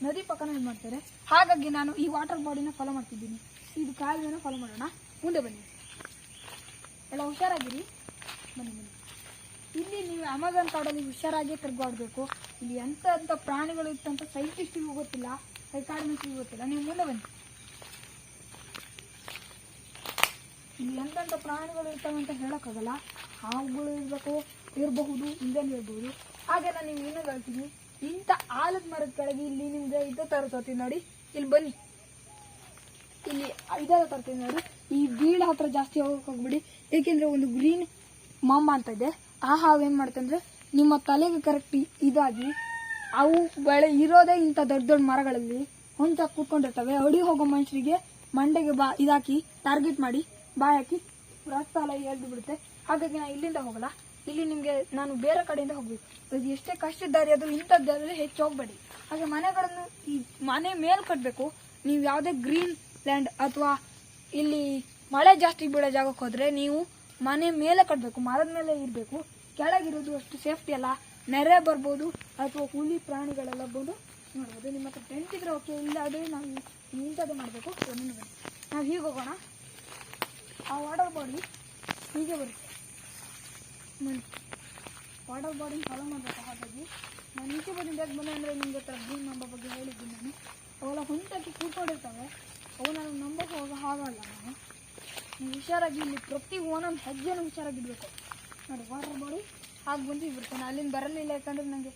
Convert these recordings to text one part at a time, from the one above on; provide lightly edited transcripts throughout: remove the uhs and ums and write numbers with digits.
ನದಿ ಪಕ್ಕನ ಇದು ಮಾಡ್ತಾರೆ. ಹಾಗಾಗಿ ನಾನು ಈ ವಾಟರ್ ಬಾಡಿನ ಫಾಲೋ ಮಾಡ್ತಿದ್ದೀನಿ. ಇದು ಕಾಲುವೆನ ಫಾಲೋ ಮಾಡೋಣ. ಮುಂದೆ ಬನ್ನಿ, ಎಲ್ಲ ಹುಷಾರಾಗಿರಿ. ಬನ್ನಿ. ಇಲ್ಲಿ ನೀವು ಅಮೆಝಾನ್ ಕಾಡಲ್ಲಿ ಹುಷಾರಾಗಿ ತಿರುಗಾಡಬೇಕು. ಇಲ್ಲಿ ಎಂತ ಪ್ರಾಣಿಗಳು ಇತ್ತಂತ ಸೈಂಟಿಸ್ಟಿಗೂ ಗೊತ್ತಿಲ್ಲ, ಕಾಡಿನೂ ಗೊತ್ತಿಲ್ಲ. ನೀವು ಮುಂದೆ ಬನ್ನಿ. ಇಲ್ಲಿ ಎಂತೆಂಥ ಪ್ರಾಣಿಗಳು ಇರ್ತವೆ ಅಂತ ಹೇಳೋಕ್ಕಾಗಲ್ಲ. ಹಾವುಗಳು ಇರಬಹುದು, ಇಂಜನ್ ಇರಬಹುದು. ಹಾಗೆ ನಾನು ನಿಮ್ಗೆ ಇನ್ನೂ ಹೇಳ್ತೀನಿ, ಇಂಥ ಆಲದ ಮರದ ಕೆಳಗೆ ಇಲ್ಲಿ ನಿಮ್ಗೆ ಇದೇ ಥರ ತರ್ತೀನಿ ನೋಡಿ. ಇಲ್ಲಿ ಬನ್ನಿ, ಇಲ್ಲಿ ಇದೇ ತರ್ತೀನಿ ನೋಡಿ. ಈ ಬೀಳ ಹತ್ರ ಜಾಸ್ತಿ ಹೋಗ್ಬಿಡಿ, ಏಕೆಂದರೆ ಒಂದು ಗ್ರೀನ್ ಮಾಂಬ ಅಂತ ಇದೆ. ಆ ಹಾವು ಏನು ಮಾಡುತ್ತಂದ್ರೆ ನಿಮ್ಮ ತಲೆಗೆ ಕರೆಕ್ಟ್ ಇದಾಗಿ ಅವು ಇರೋದೇ ಇಂಥ ದೊಡ್ಡ ದೊಡ್ಡ ಮರಗಳಲ್ಲಿ ಹೊಂಚಾಗಿ ಕೂತ್ಕೊಂಡಿರ್ತವೆ. ಹೊಡಿ ಹೋಗೋ ಮನುಷ್ಯರಿಗೆ ಮಂಡೆಗೆ ಇದಾಕಿ ಟಾರ್ಗೆಟ್ ಮಾಡಿ ಬಾಯಿ ಹಾಕಿ ರಕ್ತ ಎಲ್ಲ ಎಳ್ದು ಬಿಡುತ್ತೆ. ಹಾಗಾಗಿ ನಾನು ಇಲ್ಲಿಂದ ಹೋಗಲ್ಲ. ಇಲ್ಲಿ ನಿಮಗೆ ನಾನು ಬೇರೆ ಕಡೆಯಿಂದ ಹೋಗ್ಬೇಕು. ಅದು ಎಷ್ಟೇ ಕಷ್ಟ ದಾರಿ ಅದು ಇಂಥದ್ದಲ್ಲಿ ಹೆಚ್ಚು ಹೋಗಬೇಡಿ. ಹಾಗೆ ಮನೆಗಳನ್ನು ಈ ಮನೆ ಮೇಲೆ ಕಟ್ಟಬೇಕು. ನೀವು ಯಾವುದೇ ಗ್ರೀನ್ ಲ್ಯಾಂಡ್ ಅಥವಾ ಇಲ್ಲಿ ಮಳೆ ಜಾಸ್ತಿ ಬೀಳೋ ಜಾಗಕ್ಕೆ ಹೋದರೆ ನೀವು ಮನೆ ಮೇಲೆ ಕಟ್ಟಬೇಕು, ಮರದ ಮೇಲೆ ಇರಬೇಕು. ಕೆಳಗಿರೋದು ಅಷ್ಟು ಸೇಫ್ಟಿ ಅಲ್ಲ, ನೆರೆ ಬರ್ಬೋದು ಅಥವಾ ಹುಲಿ ಪ್ರಾಣಿಗಳೆಲ್ಲ ಬಂದು ನೋಡ್ಬೋದು. ನಿಮ್ಮ ಹತ್ರ ಟೆಂಟ್ ಇದ್ರೆ ಓಕೆ, ಇಲ್ಲ ಅದೇ ನಾವು ಇಂಥದ್ದು ಮಾಡಬೇಕು. ನಾವು ಹೀಗೆ ಹೋಗೋಣ. ಆ ವಾಟರ್ ಬಾಡಿ ಹೀಗೆ ಬರುತ್ತೆ. ವಾಟರ್ ಬಾಡಿನ ಫಾಲೋ ಮಾಡಬೇಕು. ಹಾಗಾಗಿ ನಾನು ಈಚೆ ಬಂದಿಂದ ಬಂದೆ ಅಂದರೆ ನಿಮ್ಗೆ ಹತ್ರ ಗ್ರೀನ್ ನಂಬ ಬಗ್ಗೆ ಹೇಳಿದ್ದೀನಿ ನಾನು. ಅವೆಲ್ಲ ಹೊಂಟಾಕಿ ಕೂತ್ಕೊಂಡಿರ್ತವೆ, ಅವು ನಾನು ನಂಬಕ್ಕೆ ಆಗಲ್ಲ. ನೀವು ಹುಷಾರಾಗಿ ಇಲ್ಲಿ ಪ್ರತಿ ಒಂದೊಂದು ಹೆಜ್ಜೆನೂ ಹುಷಾರಾಗಿಡ್ಬೇಕು ನೋಡಿ. ವಾಟರ್ ಬಾಡಿ ಹಾಗೆ ಬಂದು ಬಿಡ್ತಾನೆ. ಅಲ್ಲಿಂದ ಬರಲಿಲ್ಲ, ಯಾಕಂದರೆ ನನಗೆ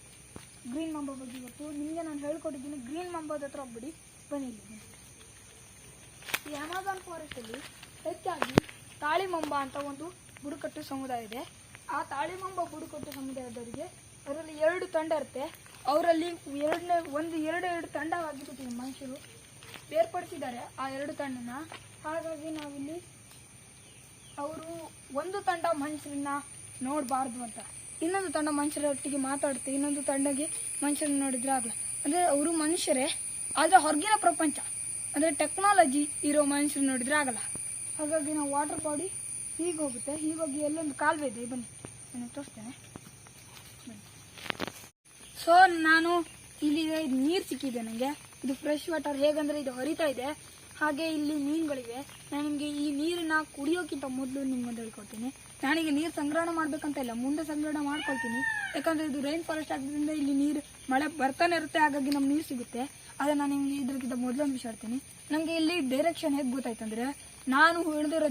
ಗ್ರೀನ್ ಮಂಬ ಬಗ್ಗೆ ಗೊತ್ತು. ನಿಮಗೆ ನಾನು ಹೇಳ್ಕೊಟ್ಟಿದ್ದೀನಿ. ಗ್ರೀನ್ ಮಂಬದ ಹತ್ರ ಹೋಗ್ಬಿಡಿ. ಬನ್ನಿ, ಇಲ್ಲಿ ಈ ಅಮೆಝಾನ್ ಫಾರೆಸ್ಟಲ್ಲಿ ಹೆಚ್ಚಾಗಿ ತಾಳಿಮಂಬ ಅಂತ ಒಂದು ಬುಡಕಟ್ಟು ಸಮುದಾಯ ಇದೆ. ಆ ತಾಳಿಮಂಬ ಬುಡಕಟ್ಟು ಸಮುದಾಯದವರಿಗೆ ಅದರಲ್ಲಿ 2 ತಂಡ ಇರುತ್ತೆ. ಅವರಲ್ಲಿ ಎರಡು ತಂಡವಾಗಿಬಿಟ್ಟಿದೆ. ಮನುಷ್ಯರು ಬೇರ್ಪಡಿಸಿದ್ದಾರೆ ಆ 2 ತಂಡನ. ಹಾಗಾಗಿ ನಾವಿಲ್ಲಿ ಅವರು ಒಂದು ತಂಡ ಮನುಷ್ಯರನ್ನ ನೋಡಬಾರ್ದು ಅಂತ, ಇನ್ನೊಂದು ತಂಡ ಮನುಷ್ಯರೊಟ್ಟಿಗೆ ಮಾತಾಡುತ್ತೆ. ಇನ್ನೊಂದು ತಂಡಗೆ ಮನುಷ್ಯರನ್ನ ನೋಡಿದ್ರೆ ಆಗಲ್ಲ. ಅಂದರೆ ಅವರು ಮನುಷ್ಯರೇ, ಆದರೆ ಹೊರಗಿನ ಪ್ರಪಂಚ ಅಂದರೆ ಟೆಕ್ನಾಲಜಿ ಇರೋ ಮನುಷ್ಯರು ನೋಡಿದ್ರೆ ಆಗಲ್ಲ. ಹಾಗಾಗಿ ನಾವು ವಾಟರ್ ಬಾಡಿ ಹೀಗೆ ಹೋಗುತ್ತೆ. ಹೀಗೋಗಿ ಎಲ್ಲೊಂದು ಕಾಲುವೆ ಇದೆ, ಬನ್ನಿ ನಾನು ತೋರಿಸ್ತೇನೆ. ಬನ್ನಿ. ಸೊ ನಾನು ಇಲ್ಲಿ ನೀರು ಸಿಕ್ಕಿದೆ ನನಗೆ. ಇದು ಫ್ರೆಶ್ ವಾಟರ್. ಹೇಗಂದರೆ ಇದು ಹರಿತಾ ಇದೆ, ಹಾಗೆ ಇಲ್ಲಿ ಮೀನುಗಳಿವೆ. ನಾನು ನಿಮಗೆ ಈ ನೀರನ್ನ ಕುಡಿಯೋಕ್ಕಿಂತ ಮೊದಲು ನಿಮ್ಗೊಂದು ಹೇಳ್ಕೊಡ್ತೀನಿ. ನಾನೀಗ ನೀರು ಸಂಗ್ರಹಣೆ ಮಾಡಬೇಕಂತ ಇಲ್ಲ, ಮುಂದೆ ಸಂಗ್ರಹಣೆ ಮಾಡ್ಕೊಳ್ತೀನಿ. ಯಾಕಂದರೆ ಇದು ರೈನ್ ಫಾರೆಸ್ಟ್ ಆಗೋದ್ರಿಂದ ಇಲ್ಲಿ ನೀರು ಮಳೆ ಬರ್ತಾನೆ ಇರುತ್ತೆ, ಹಾಗಾಗಿ ನಮ್ಗೆ ನೀರು ಸಿಗುತ್ತೆ. ಆದರೆ ನಾನು ನಿಮಗೆ ಇದ್ರಕ್ಕಿಂತ ಮೊದಲೊಂದು ವಿಷಯ ಹೇಳ್ತೀನಿ. ನನಗೆ ಇಲ್ಲಿ ಡೈರೆಕ್ಷನ್ ಹೇಗೆ ಗೊತ್ತಾಯ್ತಂದರೆ, ನಾನು ಹಿಡಿದಿರೋ